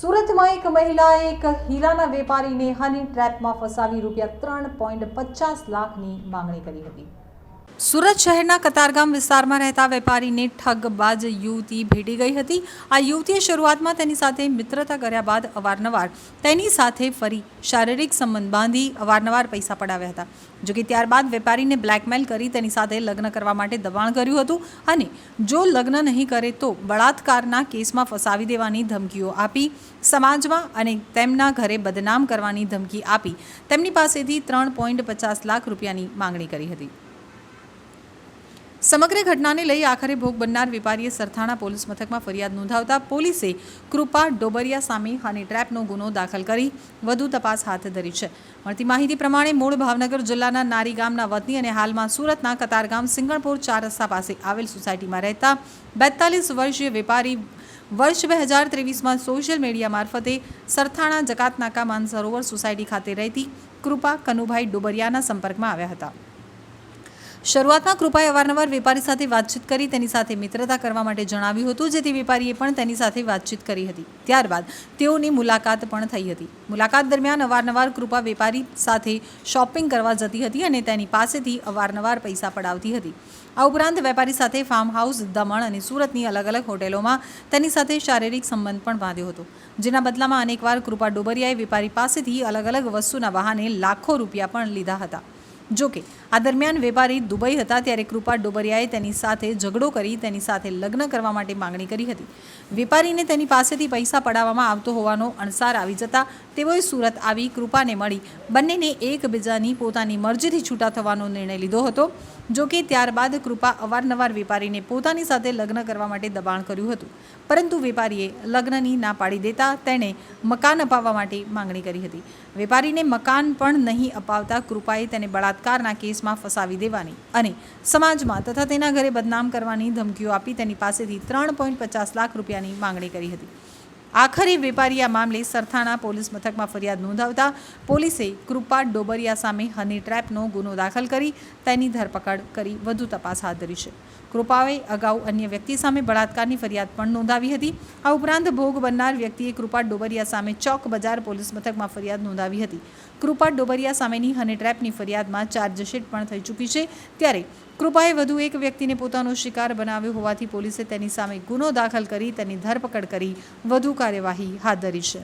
સુરતમાં એક મહિલાએ એક હીરાના વેપારીને હની ટ્રેપમાં ફસાવી ₹3.50 લાખની માંગણી કરી હતી। સુરત શહેરના કતારગામ વિસ્તારમાં રહેતા વેપારીને ઠગબાજ યુવતી ભેટી ગઈ હતી। આ યુવતીએ શરૂઆતમાં તેની સાથે મિત્રતા કર્યા બાદ અવારનવાર તેની સાથે ફરી શારીરિક સંબંધ બાંધી અવારનવાર પૈસા પડાવ્યા હતા। જો કે ત્યારબાદ વેપારીને બ્લેકમેલ કરી તેની સાથે લગ્ન કરવા માટે દબાણ કર્યું હતું અને જો લગ્ન નહીં કરે તો બળાત્કારના કેસમાં ફસાવી દેવાની ધમકીઓ આપી સમાજમાં અને તેમના ઘરે બદનામ કરવાની ધમકી આપી તેમની પાસેથી ₹3.50 લાખ રૂપિયાની માંગણી કરી હતી। સમગ્ર ઘટનાને લઈ આખરે ભોગ બનનાર વેપારીએ સરથાણા પોલીસ મથકમાં ફરિયાદ નોંધાવતા પોલીસે કૃપા ડોબરિયા સામે હની ટ્રેપનો ગુનો દાખલ કરી વધુ તપાસ હાથ ધરી છે। મળતી માહિતી પ્રમાણે મૂળ ભાવનગર જિલ્લાના નારી ગામના વતની અને હાલમાં સુરતના કતારગામ સિંગણપુર 4 રસ્તા પાસે આવેલ સોસાયટીમાં રહેતા 42 વર્ષીય વેપારી વર્ષ 2023માં સોશિયલ મીડિયા મારફતે સરથાણા જકાતનાકા માનસરોવર સોસાયટી ખાતે રહેતી કૃપા કનુભાઈ ડોબરિયાના સંપર્કમાં આવ્યા હતા। શરૂઆતમાં કૃપાએ અવારનવાર વેપારી સાથે વાતચીત કરી તેની સાથે મિત્રતા કરવા માટે જણાવ્યું હતું, જેથી વેપારીએ પણ તેની સાથે વાતચીત કરી હતી। ત્યારબાદ તેઓની મુલાકાત પણ થઈ હતી। મુલાકાત દરમિયાન અવારનવાર કૃપા વેપારી સાથે શોપિંગ કરવા જતી હતી અને તેની પાસેથી અવારનવાર પૈસા પડાવતી હતી। આ ઉપરાંત વેપારી સાથે ફાર્મ હાઉસ, દમણ અને સુરતની અલગ અલગ હોટેલોમાં તેની સાથે શારીરિક સંબંધ પણ બાંધ્યો હતો, જેના બદલામાં અનેકવાર કૃપા ડોબરિયાએ વેપારી પાસેથી અલગ અલગ વસ્તુના બહાને લાખો રૂપિયા પણ લીધા હતા। જો કે આ દરમિયાન વેપારી દુબઈ હતા ત્યારે કૃપા ડોબરિયાએ તેની સાથે ઝઘડો કરી તેની સાથે લગ્ન કરવા માટે માંગણી કરી હતી। વેપારીને તેની પાસેથી પૈસા પડાવવામાં આવતો હોવાનો અણસાર આવી જતા તેઓએ સુરત આવી કૃપાને મળી બંનેને એકબીજાની પોતાની મરજીથી છૂટા થવાનો નિર્ણય લીધો હતો। જો કે ત્યારબાદ કૃપા અવારનવાર વેપારીને પોતાની સાથે લગ્ન કરવા માટે દબાણ કર્યું હતું, પરંતુ વેપારીએ લગ્નની ના પાડી દેતા તેણે મકાન અપાવવા માટે માંગણી કરી હતી। વેપારીને મકાન પણ નહીં અપાવતા કૃપાએ તેને બળાત્કારના કેસમાં ફસાવી દેવાની અને સમાજમાં તથા તેના ઘરે બદનામ કરવાની ધમકીઓ આપી તેની પાસેથી ₹3.50 લાખ રૂપિયાની માંગણી કરી હતી। આખરે વેપારી આ મામલે સરથાણા પોલીસ મથકમાં ફરિયાદ નોંધાવતા પોલીસે કૃપા ડોબરિયા સામે હની ટ્રેપનો ગુનો દાખલ કરી તેની ધરપકડ કરી વધુ તપાસ હાથ ધરી છે। કૃપાએ અગાઉ અન્ય વ્યક્તિ સામે બળાત્કારની ફરિયાદ પણ નોંધાવી હતી। આ ઉપરાંત ભોગ બનનાર વ્યક્તિએ કૃપા ડોબરિયા સામે ચોક બજાર પોલીસ મથકમાં ફરિયાદ નોંધાવી હતી। કૃપા ડોબરિયા સામેની હની ટ્રેપની ફરિયાદમાં ચાર્જશીટ પણ થઈ ચૂકી છે, ત્યારે કૃપાએ વધુ એક વ્યક્તિને પોતાનો શિકાર બનાવ્યો હોવાથી પોલીસે તેની સામે ગુનો દાખલ કરી તેની ધરપકડ કરી વધુ કાર્યવાહી હાથ ધરી છે।